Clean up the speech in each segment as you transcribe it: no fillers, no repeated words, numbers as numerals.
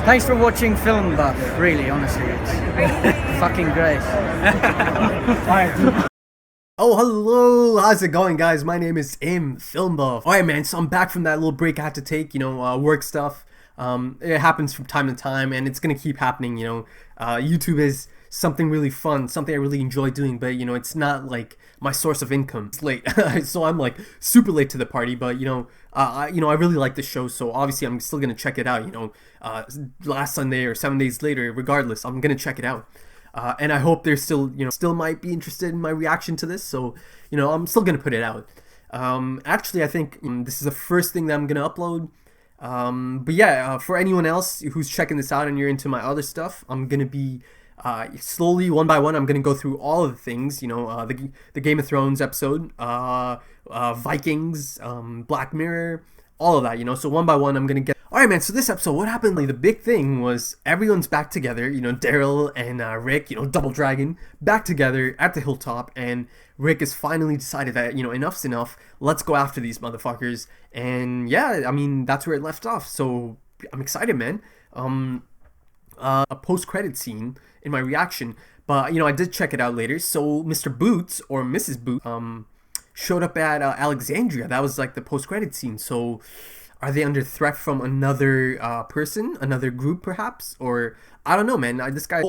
Thanks for watching Film Buff, really, honestly. It's fucking great. Oh, hello! How's it going, guys? My name is Film Buff. Alright, man, so I'm back from that little break I had to take, work stuff. It happens from time to time, and it's gonna keep happening, YouTube is something really fun, something I really enjoy doing, but, it's not, like, my source of income. It's late, so I'm, like, super late to the party, but, I really like the show, so obviously I'm still gonna check it out, last Sunday or 7 days later, regardless, I'm gonna check it out. And I hope they're still, still might be interested in my reaction to this, so, I'm still gonna put it out. Actually, I think this is the first thing that I'm gonna upload. But yeah, for anyone else who's checking this out and you're into my other stuff, I'm gonna be slowly, one by one, I'm gonna go through all of the things, the Game of Thrones episode, Vikings, Black Mirror, all of that, so one by one I'm gonna get. Alright, man, so this episode, what happened? Like, the big thing was everyone's back together, Daryl and Rick, Double Dragon, back together at the hilltop, and Rick has finally decided that, enough's enough, let's go after these motherfuckers, and yeah, I mean, that's where it left off, so I'm excited, man. A post-credit scene in my reaction, but, I did check it out later, so Mr. Boots, or Mrs. Boots, showed up at Alexandria. That was, like, the post-credit scene, so are they under threat from another person, another group perhaps, or I don't know, man. This guy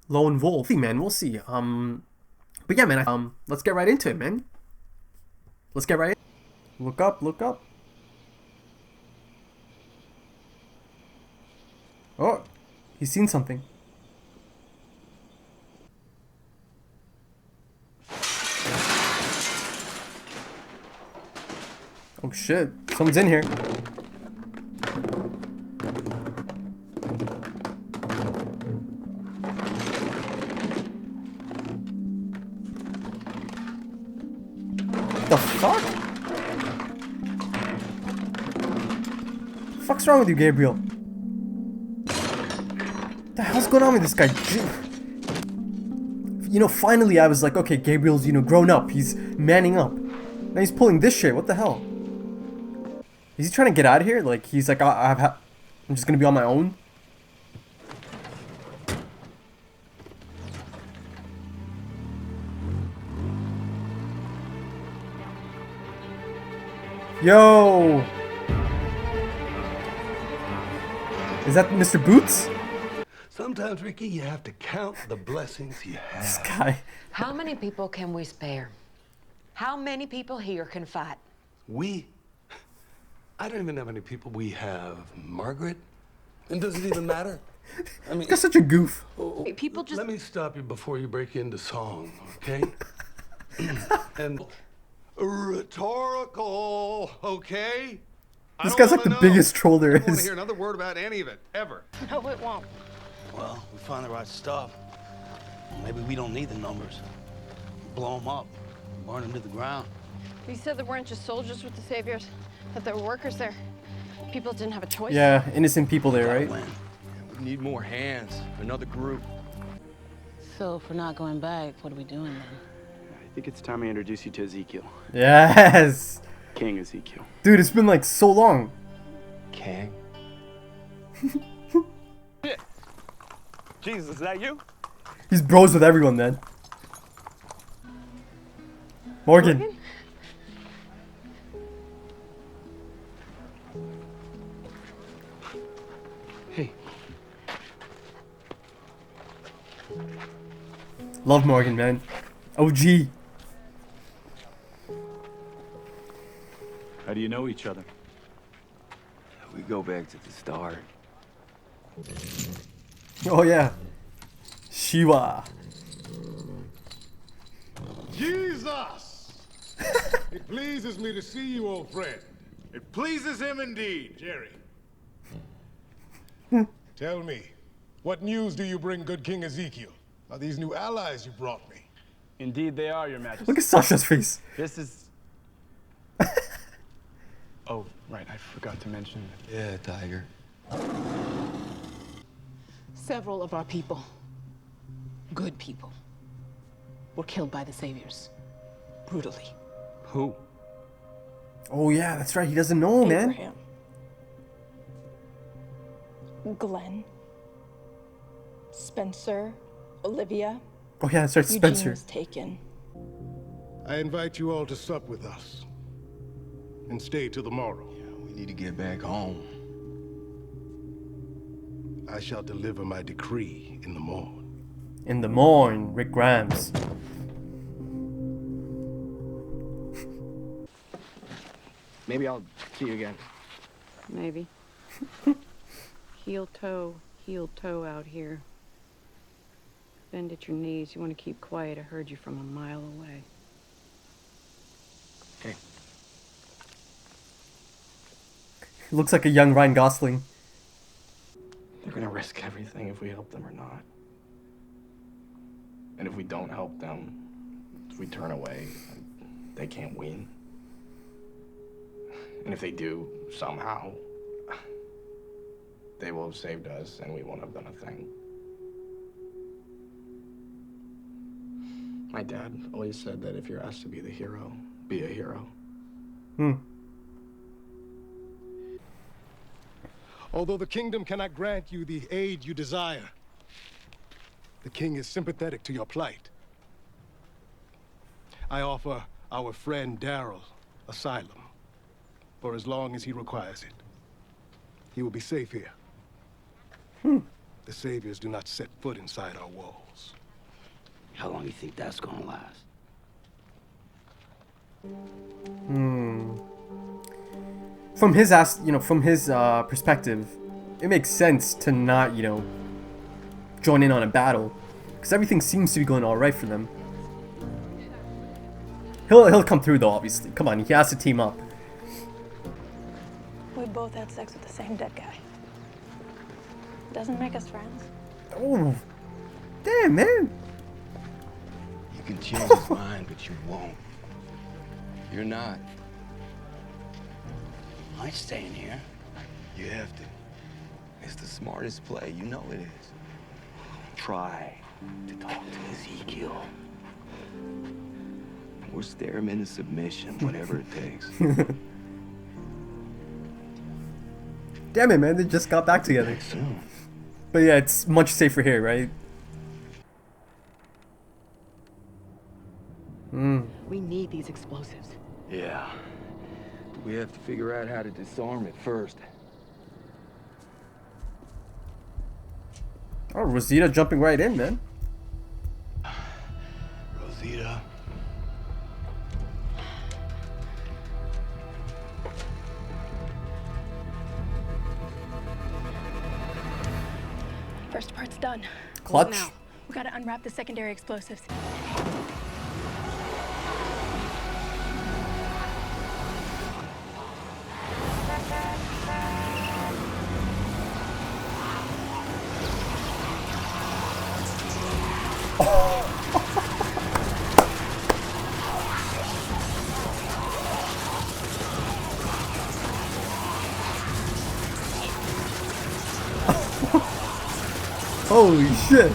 lone wolf, man. We'll see. But yeah, man. Let's get right into it, man. Let's get right in. Look up, look up. Oh, he's seen something. Oh shit, someone's in here. The fuck? The fuck's wrong with you, Gabriel? What the hell's going on with this guy? Finally I was like, okay, Gabriel's, grown up. He's manning up. Now he's pulling this shit. What the hell? Is he trying to get out of here? Like, he's like, I'm just gonna be on my own? Yo! Is that Mr. Boots? Sometimes, Ricky, you have to count the blessings you have. This guy. How many people can we spare? How many people here can fight? I don't even know how many people we have. Margaret? And does it even matter? I mean, You're such a goof. People just... Let me stop you before you break into song, okay? And rhetorical, okay? This guy's like the biggest troll there I don't want to is. hear another word about any of it, ever. No, it won't. Well, we find the right stuff. Maybe we don't need the numbers. Blow them up, burn them to the ground. You said there weren't just soldiers with the saviors, that there were workers there. People didn't have a choice. Yeah, innocent people there, right? Win. We need more hands, another group. So if we're not going back, what are we doing then? I think it's time I introduce you to Ezekiel. Yes! King Ezekiel. Dude, it's been like so long. King? Jesus, is that you? He's bros with everyone, man. Morgan. hey, Love Morgan, man. OG. How do you know each other? We go back to the start. Oh, yeah. Shiva. Jesus! It pleases me to see you, old friend. It pleases him indeed, Jerry. Tell me, what news do you bring good King Ezekiel? Are these new allies you brought me? Indeed they are, Your Majesty. Look at Sasha's face. This is... Oh, right, I forgot to mention. yeah, Tiger. Several of our people, good people, were killed by the saviors. Brutally. Who? Oh, yeah, that's right. He doesn't know, man. Abraham. Glenn, Spencer, Olivia. Oh yeah, it starts Eugene Spencer. was taken. I invite you all to sup with us. And stay till tomorrow. We need to get back home. I shall deliver my decree in the morn. In the morn, Rick Grimes. Maybe I'll see you again. Maybe. Heel toe out here. Bend at your knees. You want to keep quiet. I heard you from a mile away. Okay. He looks like a young Ryan Gosling. They're gonna risk everything if we help them or not. And if we don't help them, if we turn away, they can't win. And if they do, somehow, they will have saved us and we won't have done a thing. My dad always said that if you're asked to be the hero, be a hero. Although the kingdom cannot grant you the aid you desire, the king is sympathetic to your plight. I offer our friend Daryl asylum for as long as he requires it. He will be safe here. The saviors do not set foot inside our walls. How long do you think that's gonna last? From his perspective, it makes sense to not, join in on a battle, because everything seems to be going all right for them. He'll come through though, obviously. Come on, he has to team up. We both had sex with the same dead guy. Doesn't make us friends. Oh, damn, man. You can change his mind, but you won't. You're not. I ain't staying here. You have to. It's the smartest play. You know it is. Try to talk to Ezekiel. Or stare him into submission, whatever it takes. Damn it, man, they just got back together. Soon. But yeah, it's much safer here, right? We need these explosives. Yeah. But we have to figure out how to disarm it first. Oh, Rosita jumping right in, man. Rosita. First part's done. Clutch. Now, we gotta unwrap the secondary explosives. Holy shit.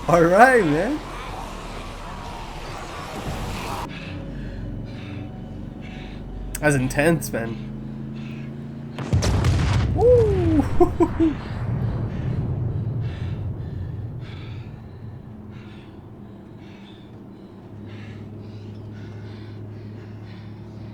Alright, man. That's intense, man. Woo!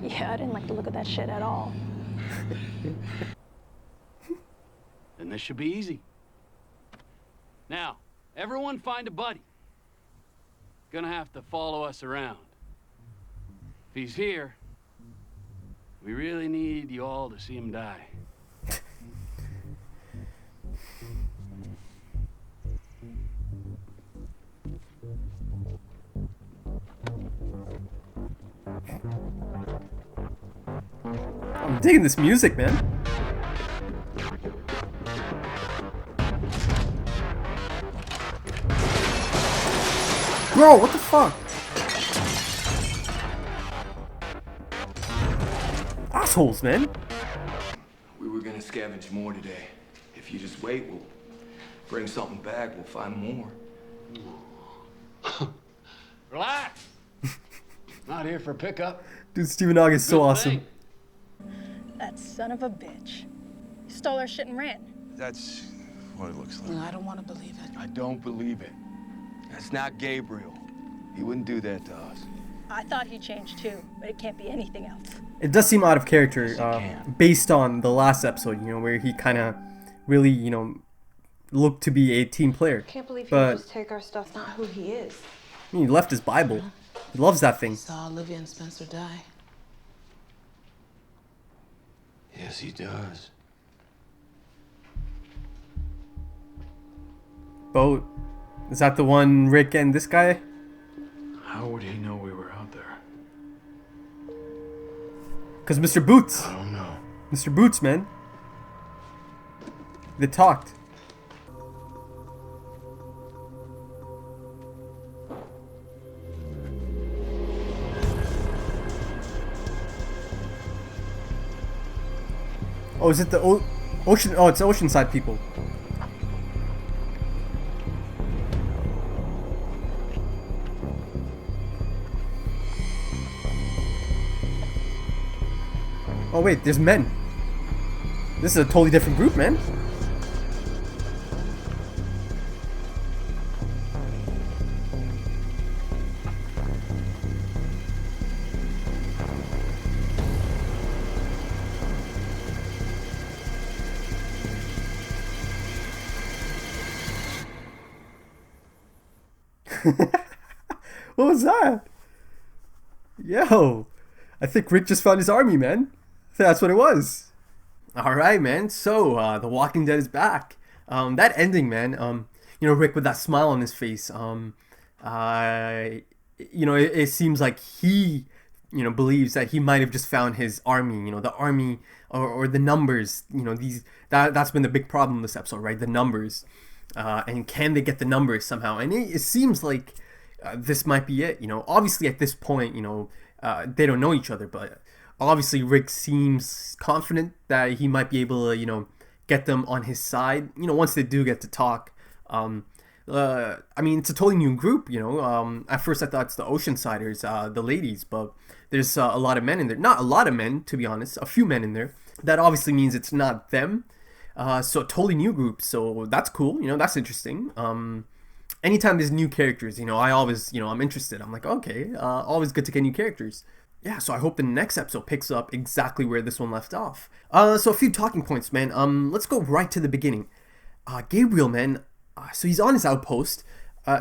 Yeah, I didn't like the look of that shit at all. Then this should be easy. Now, everyone find a buddy. Gonna have to follow us around. If he's here, we really need you all to see him die. I'm digging this music, man. Bro, what the fuck? Assholes, man. We were gonna scavenge more today. If you just wait, we'll bring something back. We'll find more. Relax. Not here for pickup. Dude, Stephen Ogg is so Good awesome. thing. That son of a bitch. He stole our shit and ran. That's what it looks like. I don't want to believe it. I don't believe it. That's not Gabriel. He wouldn't do that to us. I thought he changed too, but it can't be anything else. It does seem out of character, based on the last episode, you know, where he kind of really, you know, looked to be a team player. Can't believe But you just take our stuff. Not who he is. I mean, he left his Bible. He loves that thing. Saw Olivia and Spencer die. Yes, he does. Boat. Is that the one Rick and this guy? How would he know we were out there? Because Mr. Boots. I don't know. Mr. Boots, man. They talked. Oh, is it the ocean? Oh, it's Oceanside people. Oh wait, there's men. This is a totally different group, man. What was that? Yo, I think Rick just found his army, man. That's what it was. Alright, man. So, The Walking Dead is back. That ending, man. You know, Rick with that smile on his face. You know, it seems like he, you know, believes that he might have just found his army. You know, the army or the numbers. You know, that's been the big problem this episode, right? The numbers. And can they get the numbers somehow? And it seems like this might be it. You know, obviously at this point, you know, they don't know each other, but obviously Rick seems confident that he might be able to, you know, get them on his side. You know, once they do get to talk. I mean, it's a totally new group. You know, at first I thought it's the Oceansiders, the ladies, but there's a lot of men in there. Not a lot of men, to be honest. A few men in there. That obviously means it's not them. So a totally new group, so that's cool, you know, that's interesting. Anytime there's new characters, you know, I always, you know, I'm interested. I'm like, okay, always good to get new characters. Yeah, so I hope the next episode picks up exactly where this one left off. So a few talking points, man. Let's go right to the beginning. Gabriel, man, so he's on his outpost.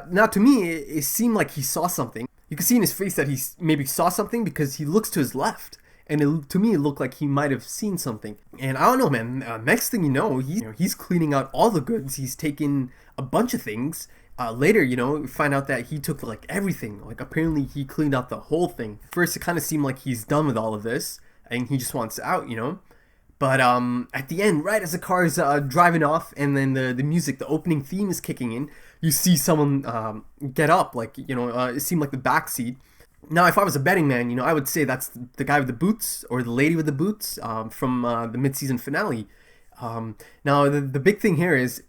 Now, to me, it seemed like he saw something. You can see in his face that he maybe saw something because he looks to his left. And to me, it looked like he might have seen something. And I don't know, man. Next thing you know, he's cleaning out all the goods. He's taken a bunch of things. Later, you know, we find out that he took, like, everything. Like, apparently he cleaned out the whole thing. First, it kind of seemed like he's done with all of this. And he just wants out, you know. But at the end, right as the car is driving off, and then the music, the opening theme is kicking in, you see someone get up. Like, you know, it seemed like the backseat. Now, if I was a betting man, you know, I would say that's the guy with the boots or the lady with the boots from the mid-season finale. Now, the big thing here is,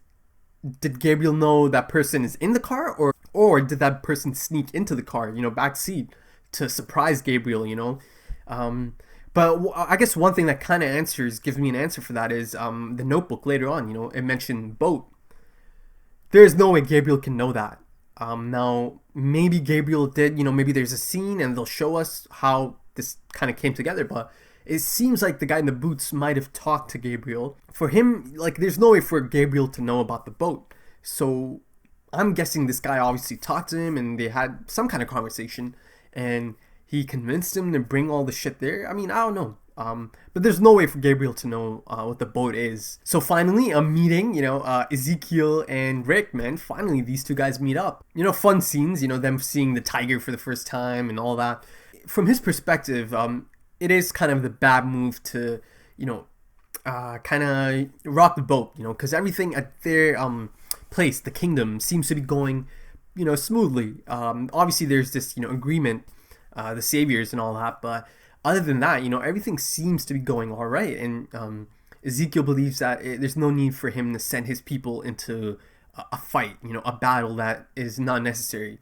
did Gabriel know that person is in the car, or did that person sneak into the car, you know, back seat to surprise Gabriel, you know? But I guess one thing that kind of gives me an answer for that is the notebook later on, you know, it mentioned boat. There's no way Gabriel can know that. Now, maybe Gabriel did, you know, maybe there's a scene and they'll show us how this kind of came together, but it seems like the guy in the boots might have talked to Gabriel. For him, like, there's no way for Gabriel to know about the boat. So I'm guessing this guy obviously talked to him and they had some kind of conversation and he convinced him to bring all the shit there. I mean, I don't know. But there's no way for Gabriel to know what the boat is. So finally, a meeting, you know, Ezekiel and Rick, man, finally these two guys meet up. You know, fun scenes, you know, them seeing the tiger for the first time and all that. From his perspective, it is kind of the bad move to, you know, kind of rock the boat, you know, because everything at their place, the kingdom, seems to be going, you know, smoothly. Obviously, there's this, you know, agreement, the saviors and all that, but other than that, you know, everything seems to be going all right. And Ezekiel believes that there's no need for him to send his people into a fight, you know, a battle that is not necessary.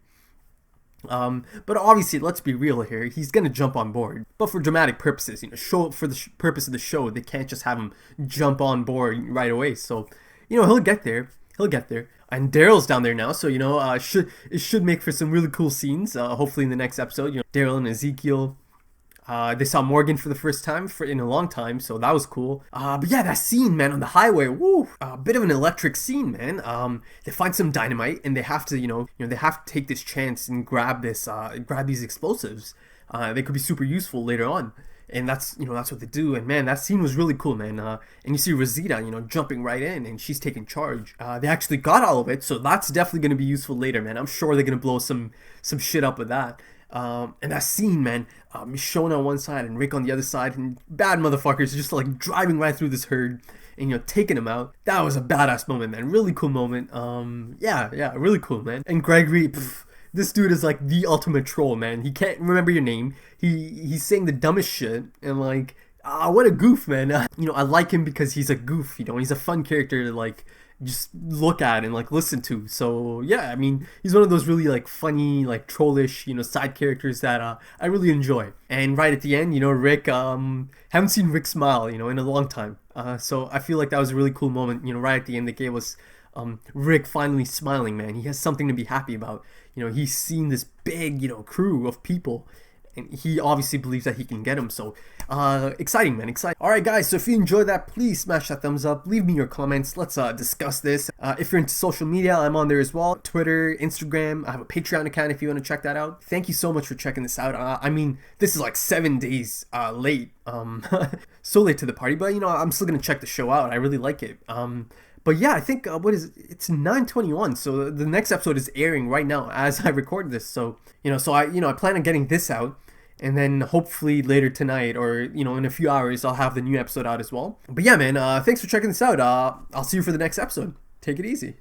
But obviously, let's be real here. He's gonna jump on board, but for dramatic purposes, for the purpose of the show, they can't just have him jump on board right away. So, he'll get there. He'll get there. And Daryl's down there now, so it should make for some really cool scenes. Hopefully in the next episode, Daryl and Ezekiel. They saw Morgan for the first time in a long time, so that was cool. But yeah, that scene, man, on the highway, woo, a bit of an electric scene, man. They find some dynamite, and they have to, they have to take this chance and grab these explosives. They could be super useful later on, and that's what they do. And man, that scene was really cool, man. And you see Rosita, jumping right in, and she's taking charge. They actually got all of it, so that's definitely gonna be useful later, man. I'm sure they're gonna blow some shit up with that. And that scene, man, Michonne on one side and Rick on the other side, and bad motherfuckers just like driving right through this herd and taking him out. That was a badass moment, man. Really cool moment. Yeah, really cool, man. And Gregory, this dude is like the ultimate troll, man. He can't remember your name. He's saying the dumbest shit, and like, what a goof, man. I like him because he's a goof. He's a fun character to like just look at and like listen to. So yeah, I mean, he's one of those really like funny, like trollish, side characters that I really enjoy. And right at the end, Rick, haven't seen Rick smile, in a long time. So I feel like that was a really cool moment, right at the end that gave us Rick finally smiling, man. He has something to be happy about. He's seen this big, crew of people, and he obviously believes that he can get him. So exciting, man, exciting. Alright guys, so if you enjoyed that, please smash that thumbs up, leave me your comments, let's discuss this. If you're into social media, I'm on there as well. Twitter, Instagram, I have a Patreon account if you want to check that out. Thank you so much for checking this out. I mean, this is like 7 days late, so late to the party, but I'm still gonna check the show out. I really like it. But yeah, I think, it's 9:21, so the next episode is airing right now as I record this. So, I plan on getting this out, and then hopefully later tonight or, in a few hours, I'll have the new episode out as well. But yeah, man, thanks for checking this out. I'll see you for the next episode. Take it easy.